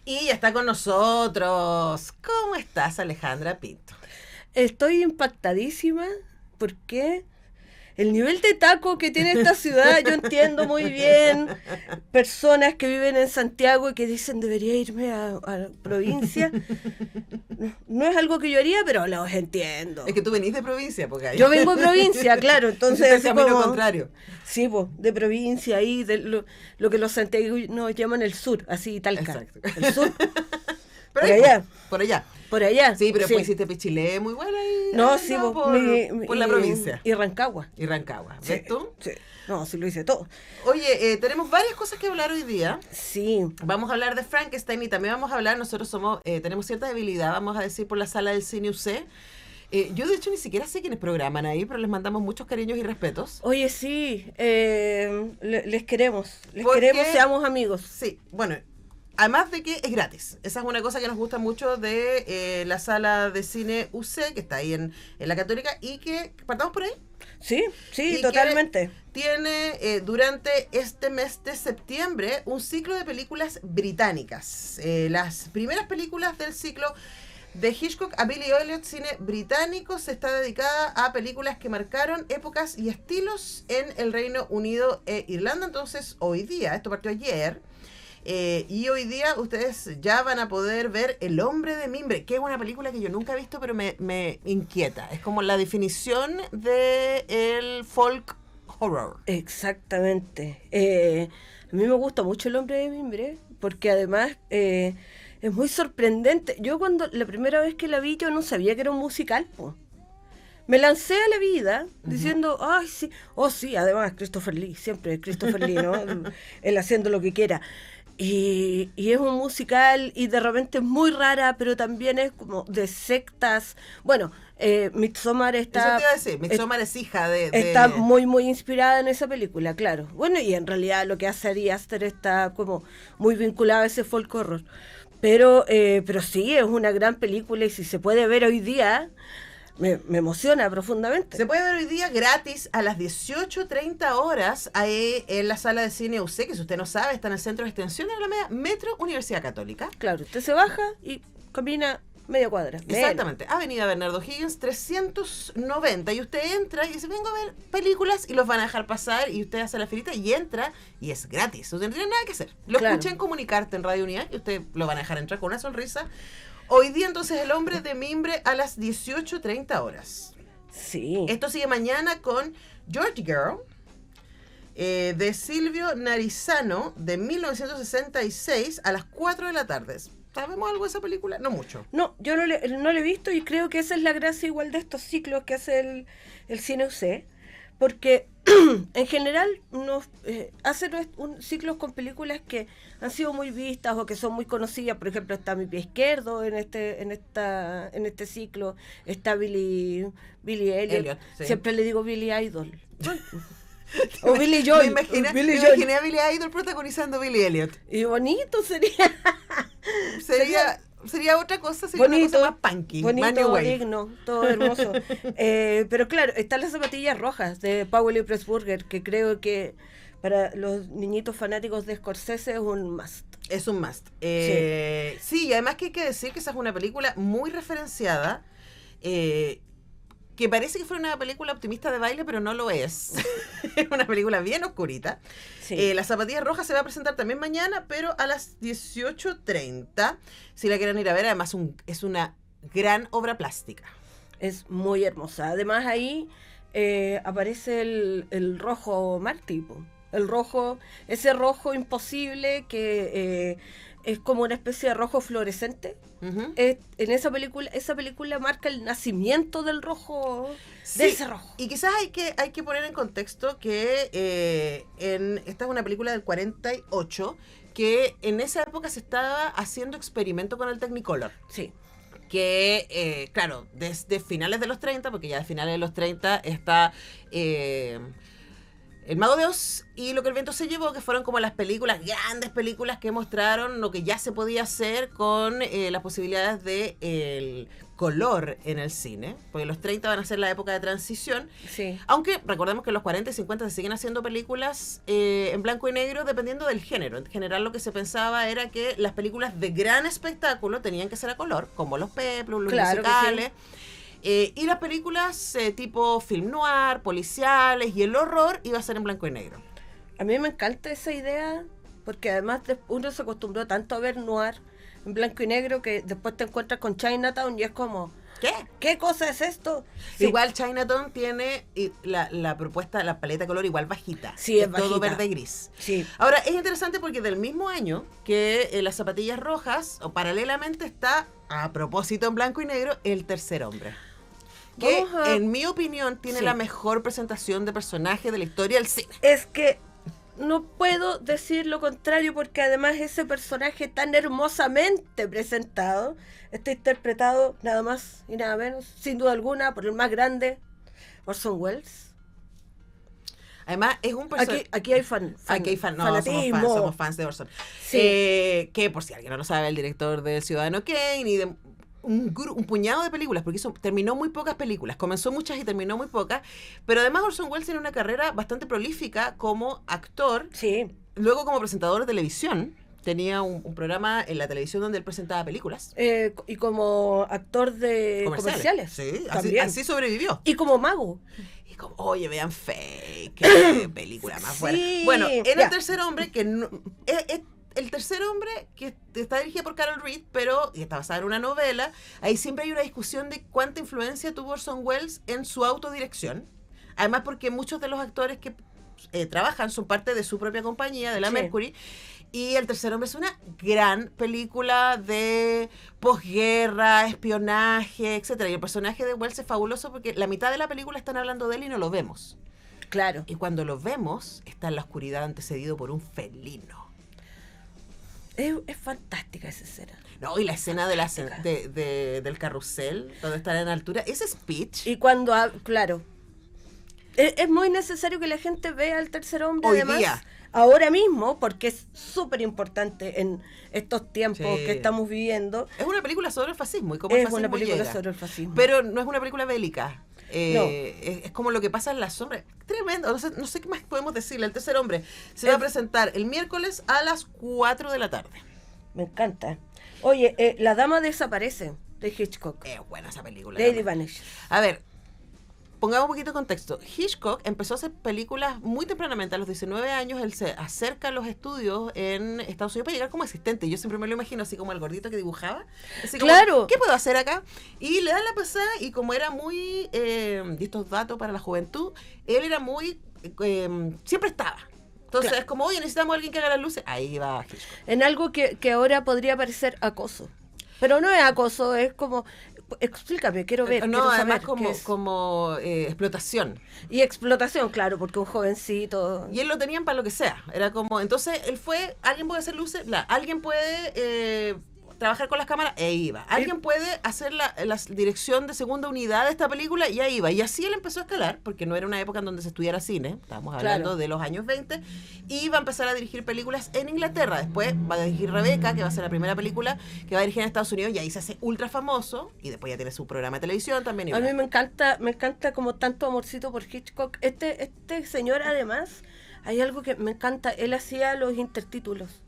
Y ya está con nosotros. ¿Cómo estás, Alejandra Pinto? Estoy impactadísima porque el nivel de taco que tiene esta ciudad, yo entiendo muy bien personas que viven en Santiago y que dicen debería irme a provincia. No es algo que yo haría, pero los entiendo. Es que tú venís de provincia, porque ahí. Yo vengo de provincia, claro, entonces el así camino como, contrario. sí, pues, de provincia ahí, lo que los santiaguinos llaman el sur, así Talca. Exacto. El sur, Pero por ahí, allá. por allá. Por allá. Sí, pero después hiciste Pichilé muy buena y No, sí, no, por por la provincia. Y Rancagua. Y Rancagua. Sí, ¿Ves tú? sí. No, sí lo hice todo. Oye, tenemos varias cosas que hablar hoy día. Sí. Vamos a hablar de Frankenstein y también vamos a hablar, nosotros tenemos cierta debilidad, vamos a decir, por la sala del cine UC. Yo de hecho ni siquiera sé quiénes programan ahí, pero les mandamos muchos cariños y respetos. Oye, sí, les queremos, Porque- seamos amigos. Sí, bueno, además de que es gratis. Esa es una cosa que nos gusta mucho de la sala de cine UC, que está ahí en la Católica, y que, partamos por ahí, Sí, sí, y totalmente. que tiene durante este mes de septiembre un ciclo de películas británicas. Las primeras películas del ciclo de Hitchcock a Billy Elliot, cine británico, se está dedicada a películas que marcaron épocas y estilos en el Reino Unido e Irlanda. Entonces, hoy día, esto partió ayer, y hoy día ustedes ya van a poder ver El hombre de mimbre, que es una película que yo nunca he visto, pero me inquieta. Es como la definición de el folk horror. Exactamente. A mí me gusta mucho El hombre de mimbre, porque además es muy sorprendente. Yo cuando la primera vez que la vi, yo no sabía que era un musical, po. Me lancé a la vida diciendo, ay, sí, oh sí, además Christopher Lee, siempre Christopher Lee, ¿no? Él haciendo lo que quiera. Y es un musical y de repente es muy rara, pero también es como de sectas. Bueno, Midsommar Eso está, te iba a decir, Midsommar es hija de... está muy, muy inspirada en esa película, claro. Bueno, y en realidad lo que hace Ari Aster está como muy vinculado a ese folk horror. Pero sí, es una gran película y si se puede ver hoy día, me emociona profundamente. Se puede ver hoy día gratis a las 18:30 horas ahí en la sala de cine UC, que si usted no sabe, está en el centro de extensión de la Alameda, Metro Universidad Católica. Claro, usted se baja y camina media cuadra. Exactamente, Avenida Bernardo Higgins 390, y usted entra y dice, vengo a ver películas, y los van a dejar pasar, y usted hace la filita y entra, y es gratis, no tendría nada que hacer. Lo Claro. escuché en Comunicarte en Radio Unidad, y usted lo van a dejar entrar con una sonrisa. Hoy día entonces El hombre de mimbre a las 18:30 horas. Sí. Esto sigue mañana con George Girl, de Silvio Narizano, de 1966 a las 4 de la tarde. ¿Sabemos algo de esa película? No mucho. No, yo no le he visto y creo que esa es la gracia igual de estos ciclos que hace el cine UC, porque en general nos hacen ciclos con películas que han sido muy vistas o que son muy conocidas. Por ejemplo, está Mi pie izquierdo en este ciclo, está Billy Elliot. Sí. Siempre le digo Billy Idol. O Billy Joel. Me imaginé, Billy me Joel. imaginé a Billy Idol protagonizando a Billy Elliot. Y bonito sería. Sería otra cosa, sería Bonito, una cosa más punky. bonito, Anyway. digno, todo hermoso. Pero claro, están las zapatillas rojas de Powell y Pressburger, que creo que para los niñitos fanáticos de Scorsese es un must. Es un must. Sí, y además que hay que decir que esa es una película muy referenciada, que parece que fue una película optimista de baile, pero no lo es. Es una película bien oscurita. Sí. Las zapatillas rojas se va a presentar también mañana, pero a las 18:30. Si la quieren ir a ver, además es una gran obra plástica. Es muy hermosa. Además ahí aparece el rojo Marty, po. El rojo, ese rojo imposible que es como una especie de rojo fluorescente. Ujú. En esa película marca el nacimiento del rojo, de Sí, ese rojo. y quizás hay que poner en contexto que esta es una película del 48, que en esa época se estaba haciendo experimento con el Technicolor. Sí. Que, claro, desde finales de los 30, porque ya de finales de los 30 está El Mago de Oz y Lo que el viento se llevó, que fueron como las películas, grandes películas que mostraron lo que ya se podía hacer con las posibilidades de el color en el cine, porque los 30 van a ser la época de transición, Sí. aunque recordemos que en los 40 y 50 se siguen haciendo películas en blanco y negro dependiendo del género. En general lo que se pensaba era que las películas de gran espectáculo tenían que ser a color, como los peplum, los Claro que musicales. Y las películas tipo film noir, policiales y el horror iba a ser en blanco y negro. A mí me encanta esa idea, porque además uno se acostumbró tanto a ver noir en blanco y negro que después te encuentras con Chinatown y es como, ¿Qué? ¿qué cosa es esto? Sí. Igual Chinatown tiene la propuesta, la paleta de color igual bajita. Sí, es todo bajita. verde y gris. Sí. Ahora, es interesante porque del mismo año que las zapatillas rojas, o paralelamente está, a propósito en blanco y negro, El tercer hombre. Que, en mi opinión, tiene Sí. la mejor presentación de personaje de la historia del cine. Es que no puedo decir lo contrario, porque además ese personaje tan hermosamente presentado está interpretado nada más y nada menos, sin duda alguna, por el más grande, Orson Welles. Además, es un personaje... Aquí hay fanatismo. somos fans de Orson. Sí. Que, por si alguien no lo sabe, el director del Ciudadano Kane y de un puñado de películas, porque terminó muy pocas películas, comenzó muchas y terminó muy pocas, pero además Orson Welles tiene una carrera bastante prolífica como actor, Sí. luego como presentador de televisión. Tenía un programa en la televisión donde él presentaba películas. Y como actor de comerciales. Sí, también. así sobrevivió. Y como mago. Y como, oye, vean Fake, qué película más buena. Sí, Bueno, en ya. El tercer hombre, que no, el tercer hombre, que está dirigida por Carol Reed, pero que está basada en una novela, ahí siempre hay una discusión de cuánta influencia tuvo Orson Welles en su autodirección. Además, porque muchos de los actores que trabajan son parte de su propia compañía, de la Sí. Mercury. Y El tercer hombre es una gran película de posguerra, espionaje, etcétera. Y el personaje de Wells es fabuloso porque la mitad de la película están hablando de él y no lo vemos. Claro. Y cuando lo vemos, está en la oscuridad antecedido por un felino. Es fantástica esa escena. No, y la escena del carrusel, donde están en altura, ese speech. Y cuando, claro, es muy necesario que la gente vea El tercer hombre, Hoy además, día. ahora mismo, porque es súper importante en estos tiempos Sí. que estamos viviendo. Es una película sobre el fascismo y cómo el Es fascismo una película llega. sobre el fascismo. Pero no es una película bélica. No. Es como lo que pasa en la sombra. Tremendo. No sé qué más podemos decirle. El tercer hombre se va a presentar el miércoles a las 4 de la tarde. Me encanta. Oye, La dama desaparece, de Hitchcock. Es buena esa película. Lady también. Vanish. A ver, pongamos un poquito de contexto. Hitchcock empezó a hacer películas muy tempranamente, a los 19 años. Él se acerca a los estudios en Estados Unidos para llegar como asistente. Yo siempre me lo imagino así como el gordito que dibujaba. Así como, Claro. ¿qué puedo hacer acá? Y le dan la pasada y como era muy, y estos datos para la juventud, él era muy, siempre estaba. Entonces Claro. es como, oye, necesitamos a alguien que haga las luces. Ahí va Hitchcock. En algo que ahora podría parecer acoso. Pero no es acoso, es como... Explícame, quiero ver. No, quiero además saber como, qué es. como explotación. Y explotación, claro, porque un jovencito... Y él lo tenían para lo que sea. Era como, entonces él fue, alguien puede hacer luces, alguien puede trabajar con las cámaras, e iba. Alguien puede hacer la dirección de segunda unidad de esta película, y ahí iba. Y así él empezó a escalar, porque no era una época en donde se estudiara cine, estábamos hablando Claro. de los años 20, y va a empezar a dirigir películas en Inglaterra. Después va a dirigir Rebeca, que va a ser la primera película que va a dirigir en Estados Unidos, y ahí se hace ultra famoso, y después ya tiene su programa de televisión también. Y A mí bueno. me encanta como tanto amorcito por Hitchcock. Este señor, además, hay algo que me encanta. Él hacía los intertítulos.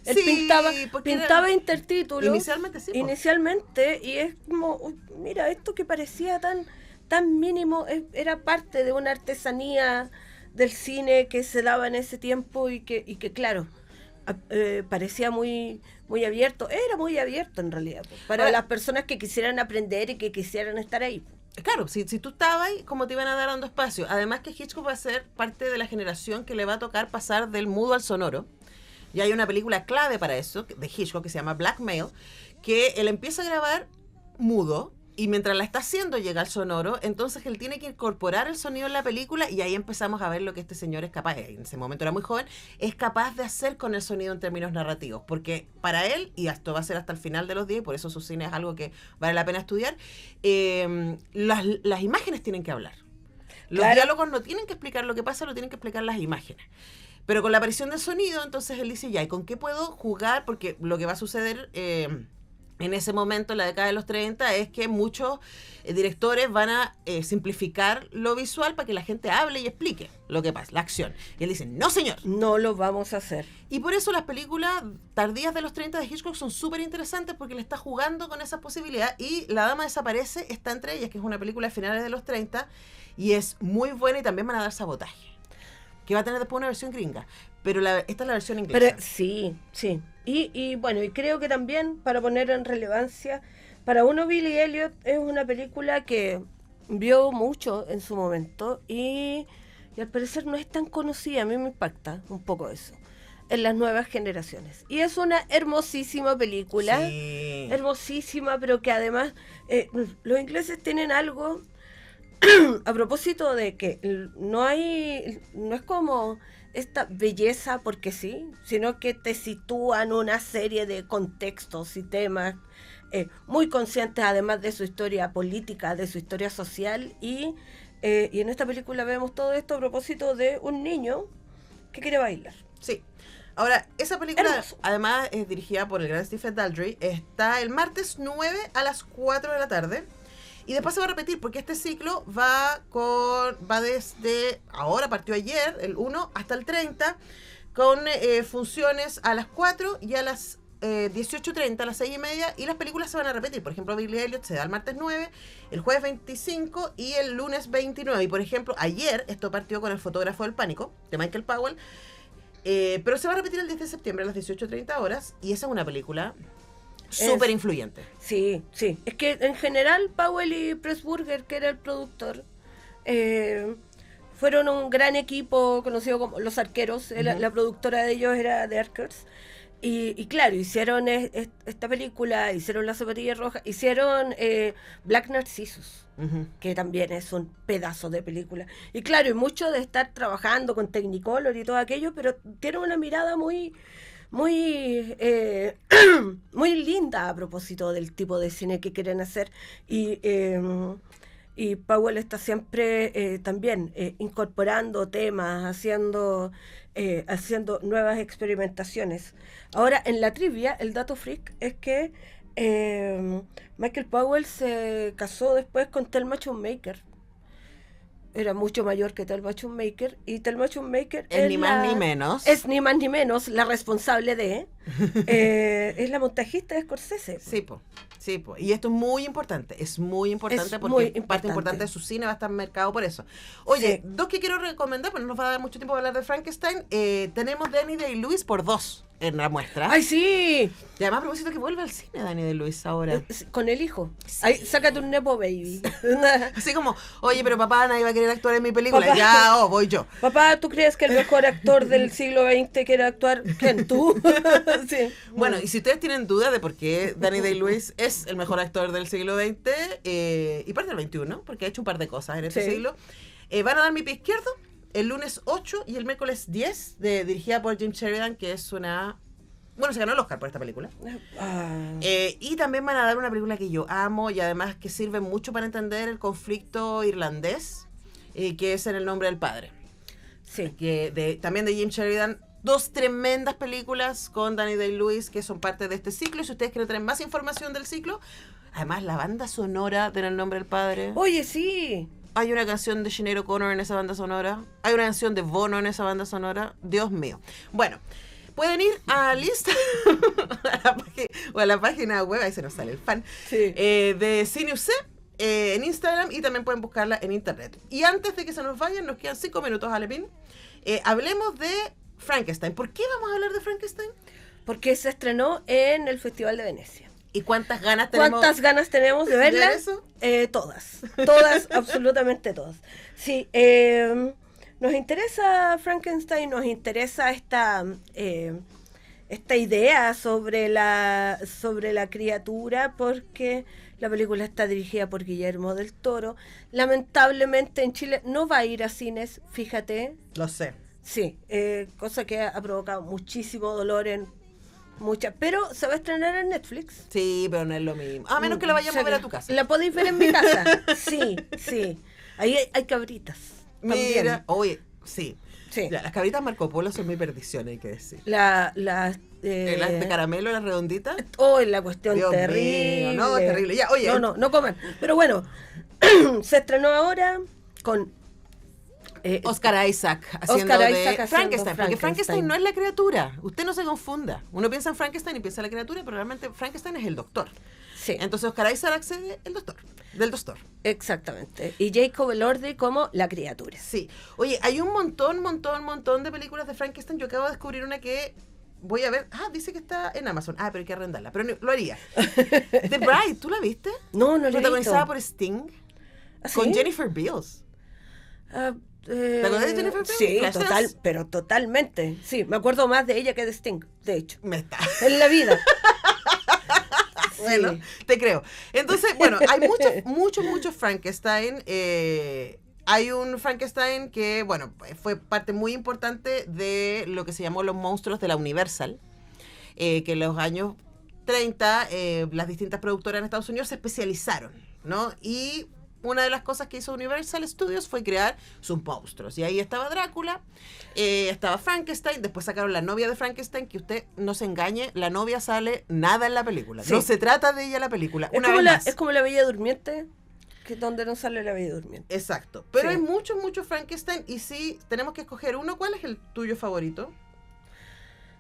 Él Sí, porque pintaba era- intertítulos. Inicialmente sí, po. Inicialmente, y es como, uy, mira, esto que parecía tan mínimo, era parte de una artesanía del cine que se daba en ese tiempo y que claro, parecía muy abierto. Era muy abierto en realidad, po, para Ahora- las personas que quisieran aprender y que quisieran estar ahí. Claro, si tú estabas ahí, como te iban a dar dando espacio. Además que Hitchcock va a ser parte de la generación que le va a tocar pasar del mudo al sonoro. Y hay una película clave para eso, de Hitchcock, que se llama Blackmail, que él empieza a grabar mudo, y mientras la está haciendo llega al sonoro, entonces él tiene que incorporar el sonido en la película, y ahí empezamos a ver lo que este señor es capaz, en ese momento era muy joven, es capaz de hacer con el sonido en términos narrativos, porque para él, y esto va a ser hasta el final de los días, y por eso su cine es algo que vale la pena estudiar, las imágenes tienen que hablar. Los Claro. diálogos no tienen que explicar lo que pasa, lo tienen que explicar las imágenes. Pero con la aparición del sonido, entonces él dice, ya, ¿y con qué puedo jugar? Porque lo que va a suceder en ese momento, en la década de los 30, es que muchos directores van a simplificar lo visual para que la gente hable y explique lo que pasa, la acción. Y él dice, no señor. No lo vamos a hacer. Y por eso las películas tardías de los 30 de Hitchcock son súper interesantes porque le está jugando con esa posibilidad. Y La Dama Desaparece está entre ellas, que es una película de finales de los 30 y es muy buena, y también van a dar Sabotaje, que va a tener después una versión gringa. Pero esta es la versión inglesa. Pero sí, sí. Y bueno, y creo que también, para poner en relevancia, para uno Billy Elliot es una película que vio mucho en su momento y al parecer no es tan conocida. A mí me impacta un poco eso en las nuevas generaciones. Y es una hermosísima película, Sí. hermosísima, pero que además los ingleses tienen algo a propósito de que no es como esta belleza porque sí, sino que te sitúan una serie de contextos y temas muy conscientes, además de su historia política, de su historia social, y en esta película vemos todo esto a propósito de un niño que quiere bailar. Sí. Ahora, esa película, Hermoso. además, es dirigida por el gran Stephen Daldry. Está el martes 9 a las 4 de la tarde. Y después se va a repetir, porque este ciclo va desde ahora, partió ayer, el 1, hasta el 30, con funciones a las 4 y a las 18:30, a las 6:30, y las películas se van a repetir. Por ejemplo, Billy Elliot se da el martes 9, el jueves 25 y el lunes 29. Y por ejemplo, ayer esto partió con El fotógrafo del pánico, de Michael Powell, pero se va a repetir el 10 de septiembre a las 18:30 horas, y esa es una película súper influyente. Sí, sí. Es que en general Powell y Pressburger, que era el productor, fueron un gran equipo conocido como Los Arqueros. La productora de ellos era The Archers. Y claro, hicieron esta película, hicieron La Zapatilla Roja, hicieron Black Narcissus, que también es un pedazo de película. Y claro, y mucho de estar trabajando con Technicolor y todo aquello, pero tiene una mirada muy muy muy linda a propósito del tipo de cine que quieren hacer, y Powell está siempre también incorporando temas, haciendo nuevas experimentaciones. Ahora, en la trivia, el dato freak es que Michael Powell se casó después con Thelma Schoonmaker. Era mucho mayor que Thelma Schoonmaker, y Thelma Schoonmaker Es ni más ni menos. es ni más ni menos la responsable de es la montajista de Scorsese. Sí, po. Sí, po. Y esto es muy importante Es porque muy parte importante. importante de su cine va a estar marcado por eso. Oye, Sí. dos que quiero recomendar, pues no nos va a dar mucho tiempo para hablar de Frankenstein. Tenemos Danny Day-Lewis por 2 en la muestra. ¡Ay, sí! Y además a propósito que vuelve al cine Danny Day-Lewis ahora. Con el hijo. Ay, sácate un nepo baby. Así como, oye, pero papá, nadie va a querer actuar en mi película. Papá. Ya, voy yo. Papá, ¿tú crees que el mejor actor del siglo XX quiere actuar? ¿Quién, tú? Sí. Bueno, y si ustedes tienen dudas de por qué Danny Day-Lewis es el mejor actor del siglo XX y parte del XXI, porque ha hecho un par de cosas en este Sí. siglo, van a dar Mi Pie Izquierdo el lunes 8 y el miércoles 10, dirigida por Jim Sheridan, que es una... Bueno, se ganó el Oscar por esta película. Ah, Y también van a dar una película que yo amo y además que sirve mucho para entender el conflicto irlandés, que es En el nombre del padre. sí. También de Jim Sheridan. 2 tremendas películas con Danny Day-Lewis que son parte de este ciclo. Y si ustedes quieren tener más información del ciclo, además la banda sonora de En el nombre del padre. Oye, sí. Hay una canción de Sinead O'Connor en esa banda sonora. Hay una canción de Bono en esa banda sonora. Dios mío. Bueno, pueden ir a la lista o a la página web, ahí se nos sale el fan, Sí. de Cine UC en Instagram, y también pueden buscarla en internet. Y antes de que se nos vayan, nos quedan 5 minutos, Alepín. Hablemos de Frankenstein. ¿Por qué vamos a hablar de Frankenstein? Porque se estrenó en el Festival de Venecia. ¿Y cuántas ganas tenemos? ¿Cuántas ganas tenemos de verla? de eso? Todas, absolutamente todas. Sí, nos interesa Frankenstein, nos interesa esta idea sobre la criatura, porque la película está dirigida por Guillermo del Toro. Lamentablemente en Chile no va a ir a cines, fíjate. Lo sé. Sí, cosa que ha provocado muchísimo dolor en muchas, pero se va a estrenar en Netflix. Sí, pero no es lo mismo. A menos que la vayamos a ver a tu casa. ¿La podéis ver en mi casa? Sí, sí. Ahí hay cabritas. Mira, oye, sí. Sí. Ya, las cabritas Marco Polo son mi perdición, hay que decir. Las Las de caramelo, las redonditas. oh, la cuestión Dios terrible. mío, no, terrible. Ya, oye. No coman. Pero bueno, se estrenó ahora con Oscar Isaac haciendo Oscar de Isaac haciendo Frankenstein, porque Frankenstein Frankenstein no es la criatura. Usted no se confunda. Uno piensa en Frankenstein y piensa en la criatura, pero realmente Frankenstein es el doctor. Sí, Entonces Oscar Isaac accede del doctor. exactamente. Y Jacob Elordi como la criatura. Sí. Oye, hay un montón de películas de Frankenstein. Yo acabo de descubrir una que voy a ver. Ah, dice que está en Amazon. Ah, pero hay que arrendarla. Pero lo haría. The Bride, ¿tú la viste? No lo he Protagonizada visto. por Sting. ¿Ah, sí? Con Jennifer Beals. Ah, ¿Te acuerdas de Jennifer Beals? Sí, Flashdance. pero totalmente. Sí, me acuerdo más de ella que de Sting, de hecho. Me está. En la vida. Bueno, Sí. te creo. Entonces, bueno, hay muchos Frankenstein. Hay un Frankenstein que, bueno, fue parte muy importante de lo que se llamó los monstruos de la Universal, que en los años 30 las distintas productoras en Estados Unidos se especializaron, ¿no? Y una de las cosas que hizo Universal Studios fue crear sus monstruos. Y ahí estaba Drácula, estaba Frankenstein, después sacaron la novia de Frankenstein, que usted no se engañe, la novia sale nada en la película. Sí. No se trata de ella la película. Es Una como, vez más. es como la Bella Durmiente, que donde no sale la Bella Durmiente. Exacto. Pero Sí. hay muchos Frankenstein y sí, tenemos que escoger uno. ¿Cuál es el tuyo favorito?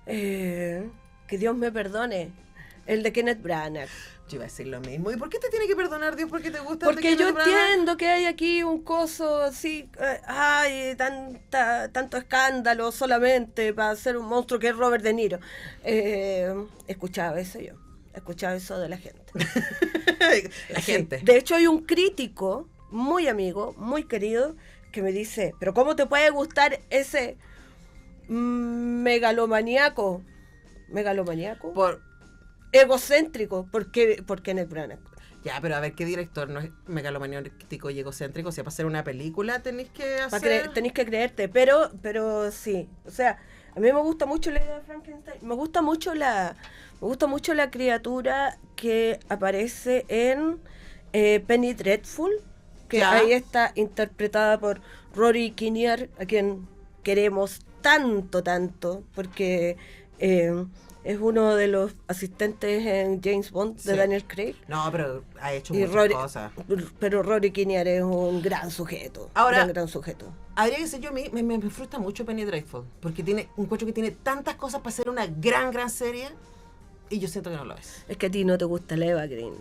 Que Dios me perdone. El de Kenneth Branagh. Yo iba a decir lo mismo. ¿Y por qué te tiene que perdonar Dios? ¿Porque te gusta el de Porque yo Kenneth Branagh? entiendo que hay aquí un coso así, hay tanto escándalo solamente para hacer un monstruo que es Robert De Niro. Escuchaba eso yo, escuchaba eso de la gente. La Sí. gente. De hecho hay un crítico muy amigo, muy querido, que me dice, pero ¿cómo te puede gustar ese megalomaníaco? ¿Megalomaníaco? Por, Egocéntrico, por Kenneth Branagh. ya, pero a ver, ¿qué director no es megalomaníaco y egocéntrico? Si para hacer una película tenéis que hacer... Tenéis que creerte, pero sí. O sea, a mí me gusta mucho la idea de Frankenstein. Me gusta mucho la criatura que aparece en Penny Dreadful, que Ya. ahí está interpretada por Rory Kinnear, a quien queremos tanto, porque es uno de los asistentes en James Bond de Sí. Daniel Craig. No, pero ha hecho Y muchas cosas. pero Rory Kinnear es un gran sujeto. Ahora- gran sujeto. Habría que ser yo, a mí me frustra mucho Penny Dreadful, porque encuentro que tiene tantas cosas para hacer una gran serie, y yo siento que no lo es. Es que a ti no te gusta la Eva Green.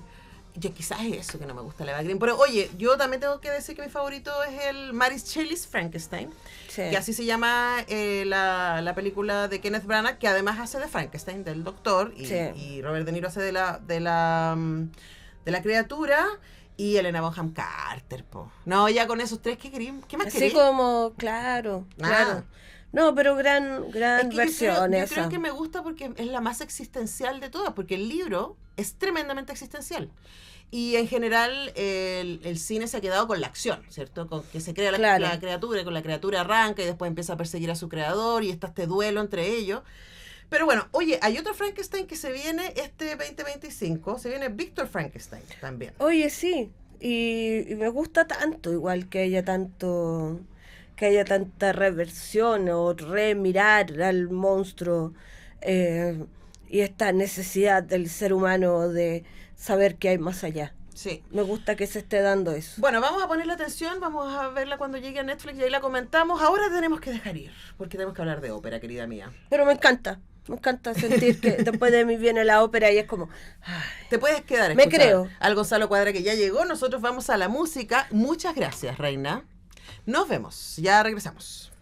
Yo quizás es eso que no me gusta la Eva Green. Pero oye, yo también tengo que decir que mi favorito es el Mary Shelley's Frankenstein, Sí. que así se llama la película de Kenneth Branagh, que además hace de Frankenstein, del doctor, y, Sí. y Robert De Niro hace de la criatura, y Helena Bonham Carter, po. No, ya con esos tres, ¿qué más Así querés? como, claro. No, pero gran Es que versión yo esa. creo que me gusta porque es la más existencial de todas, porque el libro es tremendamente existencial. Y en general el cine se ha quedado con la acción, ¿cierto? Con que se crea Claro. la criatura, con la criatura arranca y después empieza a perseguir a su creador y está este duelo entre ellos. Pero bueno, oye, hay otro Frankenstein que se viene este 2025, se viene Víctor Frankenstein también. Oye, sí. Y me gusta tanto, igual que haya tanta reversión o remirar al monstruo y esta necesidad del ser humano de saber que hay más allá. Sí. Me gusta que se esté dando eso. Bueno, vamos a ponerle atención, vamos a verla cuando llegue a Netflix y ahí la comentamos. Ahora tenemos que dejar ir, porque tenemos que hablar de ópera, querida mía. Pero me encanta sentir que después de mí viene la ópera y es como... ay, Te puedes quedar a Me escuchar creo. al Gonzalo Cuadra que ya llegó. Nosotros vamos a la música. Muchas gracias, Reina. Nos vemos. Ya regresamos.